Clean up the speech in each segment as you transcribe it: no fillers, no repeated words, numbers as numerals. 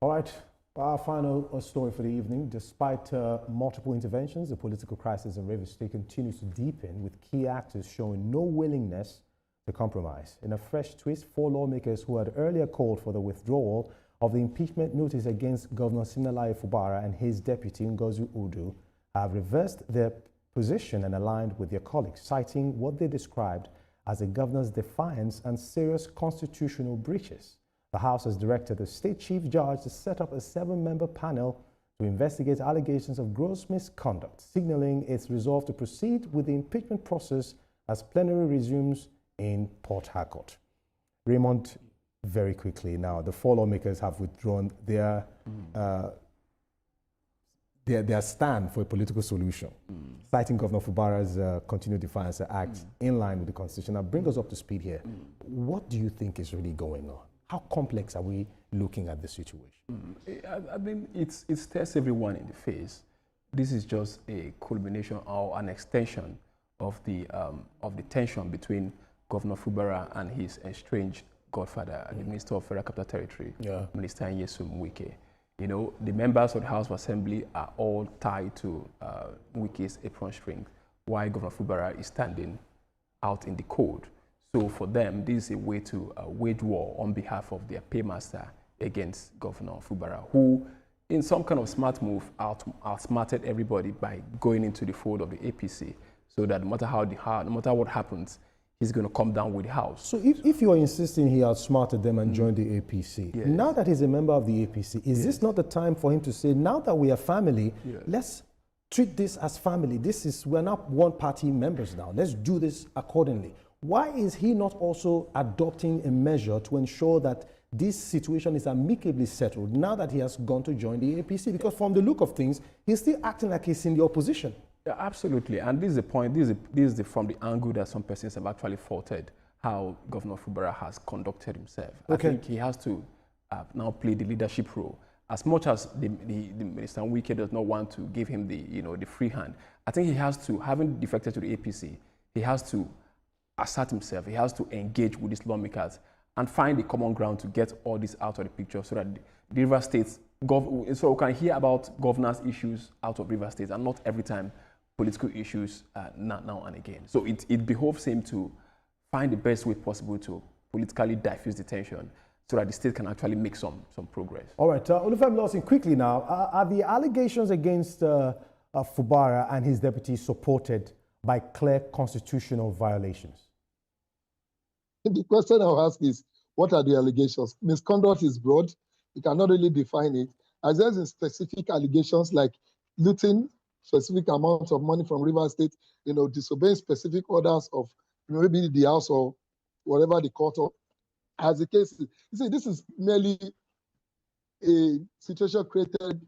All right, our final story for the evening. Despite multiple interventions, the political crisis in Rivers State continues to deepen, with key actors showing no willingness to compromise. In a fresh twist, 4 lawmakers who had earlier called for the withdrawal of the impeachment notice against Governor Siminalayi Fubara and his deputy Ngozi Udu have reversed their position and aligned with their colleagues, citing what they described as the governor's defiance and serious constitutional breaches. The House has directed the State Chief Judge to set up a 7-member panel to investigate allegations of gross misconduct, signaling its resolve to proceed with the impeachment process as plenary resumes in Port Harcourt. Raymond, very quickly now, the 4 lawmakers have withdrawn their stand for a political solution, citing Governor Fubara's continued defiance act in line with the Constitution. Now, bring us up to speed here. What do you think is really going on? How complex are we looking at the situation? I mean, it stares everyone in the face. This is just a culmination or an extension of the tension between Governor Fubara and his estranged godfather, the Minister of Federal Capital Territory, Minister Nyesom Wike. You know, the members of the House of Assembly are all tied to Wike's apron string, while Governor Fubara is standing out in the cold. So for them, this is a way to wage war on behalf of their paymaster against Governor Fubara, who, in some kind of smart move, outsmarted everybody by going into the fold of the APC, so that no matter what happens, he's going to come down with the House. So if you're insisting he outsmarted them and joined the APC, yes. Now that he's a member of the APC, is this not the time for him to say, now that we are family, let's treat this as family. We're not one-party members now. Let's do this accordingly. Why is he not also adopting a measure to ensure that this situation is amicably settled now that he has gone to join the APC? Because from the look of things, he's still acting like he's in the opposition. Yeah, absolutely. And this is the point. This is from the angle that some persons have actually faulted how Governor Fubara has conducted himself. Okay. I think he has to now play the leadership role. As much as the Minister Wike does not want to give him the free hand, I think he has to, having defected to the APC, he has to assert himself. He has to engage with these lawmakers and find a common ground to get all this out of the picture, so that the River States, so we can hear about governance issues out of River States and not every time political issues now and again. So it behoves him to find the best way possible to politically diffuse the tension, so that the state can actually make some progress. All right, Olufemi Lawson, quickly now, are the allegations against Fubara and his deputy supported by clear constitutional violations? The question I'll ask is, what are the allegations? Misconduct is broad. You cannot really define it. As there's in specific allegations like looting specific amounts of money from River State, disobeying specific orders of maybe the House or whatever the court, or as the case is. You see, this is merely a situation created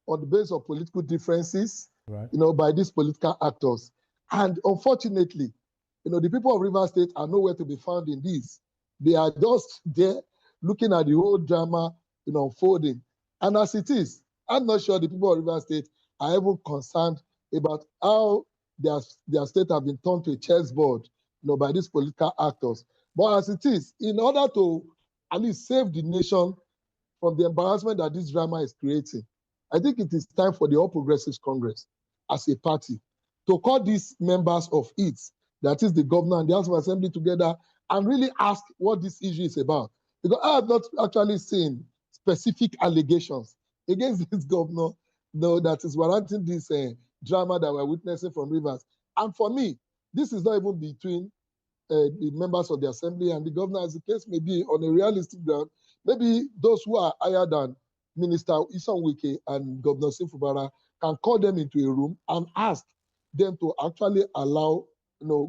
on the basis of political differences, right, by these political actors. And unfortunately, the people of River State are nowhere to be found in this. They are just there looking at the whole drama, unfolding. And as it is, I'm not sure the people of River State are even concerned about how their state have been turned to a chessboard, by these political actors. But as it is, in order to at least save the nation from the embarrassment that this drama is creating, I think it is time for the All Progressives Congress as a party to call these members of it, that is the governor and the House of Assembly, together and really ask what this issue is about. Because I have not actually seen specific allegations against this governor, that is warranting this drama that we're witnessing from Rivers. And for me, this is not even between the members of the Assembly and the governor, as the case may be, on a realistic ground. Maybe those who are higher than Minister Nyesom Wike and Governor Fubara can call them into a room and ask them to actually allow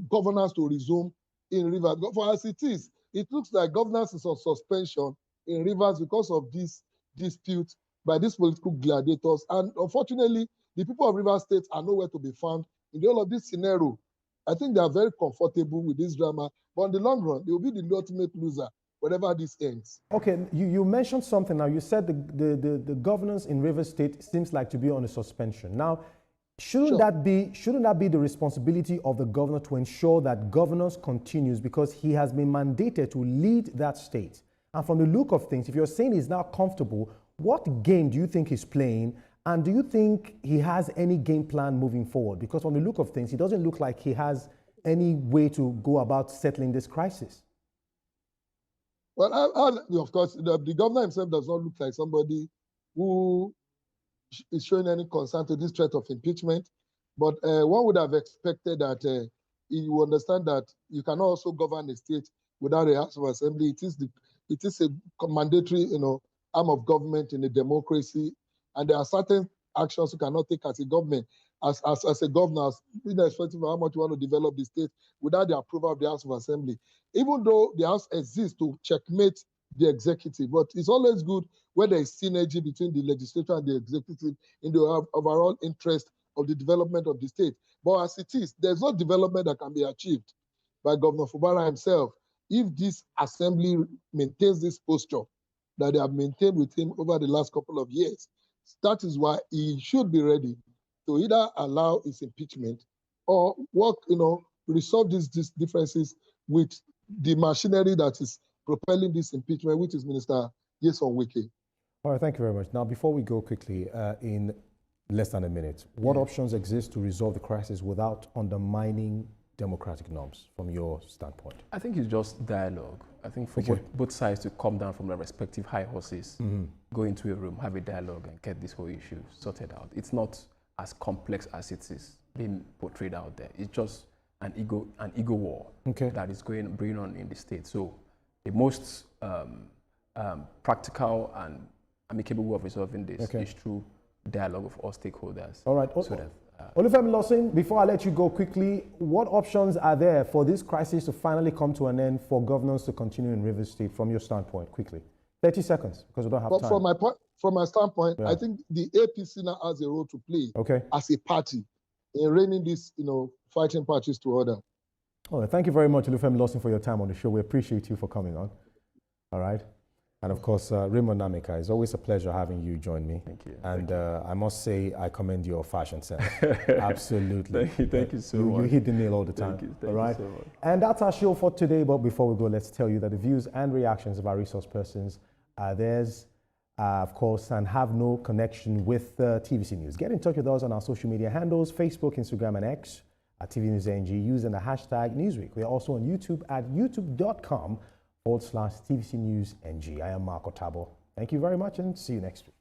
governance to resume in Rivers. For as it is, it looks like governance is on suspension in Rivers because of this dispute by these political gladiators. And unfortunately, the people of Rivers State are nowhere to be found in the whole of this scenario. I think they are very comfortable with this drama, but in the long run, they will be the ultimate loser, whatever this ends. Okay, you mentioned something now. You said the governance in Rivers State seems like to be on a suspension. Now, shouldn't that be the responsibility of the governor to ensure that governance continues, because he has been mandated to lead that state? And from the look of things, if you're saying he's now comfortable, What game do you think he's playing? And do you think he has any game plan moving forward? Because from the look of things, it doesn't look like he has any way to go about settling this crisis. Well, of course, the governor himself does not look like somebody who is showing any concern to this threat of impeachment. But one would have expected that he will understand that you cannot also govern a state without a House of Assembly. It is a mandatory, arm of government in a democracy, and there are certain actions you cannot take as a government, as a governor, irrespective of how much you want to develop the state, without the approval of the House of Assembly. Even though the House exists to checkmate the executive, but it's always good when there is synergy between the legislature and the executive in the overall interest of the development of the state. But as it is, there's no development that can be achieved by Governor Fubara himself if this assembly maintains this posture that they have maintained with him over the last couple of years. That is why he should be ready to either allow his impeachment or work, resolve these differences with the machinery that is propelling this impeachment, which is Minister Nyesom Wike. All right, thank you very much. Now, before we go quickly, in less than a minute, what options exist to resolve the crisis without undermining democratic norms from your standpoint? I think it's just dialogue. I think for both sides to come down from their respective high horses, go into a room, have a dialogue, and get this whole issue sorted out. It's not as complex as it is being portrayed out there. It's just an ego war that is bringing on in the state. So the most practical and amicable way of resolving this is through dialogue with all stakeholders. All right. So that, Olufemi Lawson, before I let you go quickly, what options are there for this crisis to finally come to an end, for governance to continue in Rivers State from your standpoint? Quickly, 30 seconds, because we don't have time. From my standpoint, I think the APC now has a role to play as a party in reining these, fighting parties to order. All right. Thank you very much, Olufemi Lawson, for your time on the show. We appreciate you for coming on. All right. And of course, Raymond Namika, it's always a pleasure having you join me. Thank you. And I must say, I commend your fashion sense. Absolutely. Thank you so much. You hit the nail all the time. Thank all right? you so much. And that's our show for today. But before we go, let's tell you that the views and reactions of our resource persons are theirs, of course, and have no connection with TVC News. Get in touch with us on our social media handles, Facebook, Instagram, and X at TV News NG, using the hashtag Newsweek. We are also on YouTube at youtube.com/TVC News NG. I am Marco Tabo. Thank you very much and see you next week.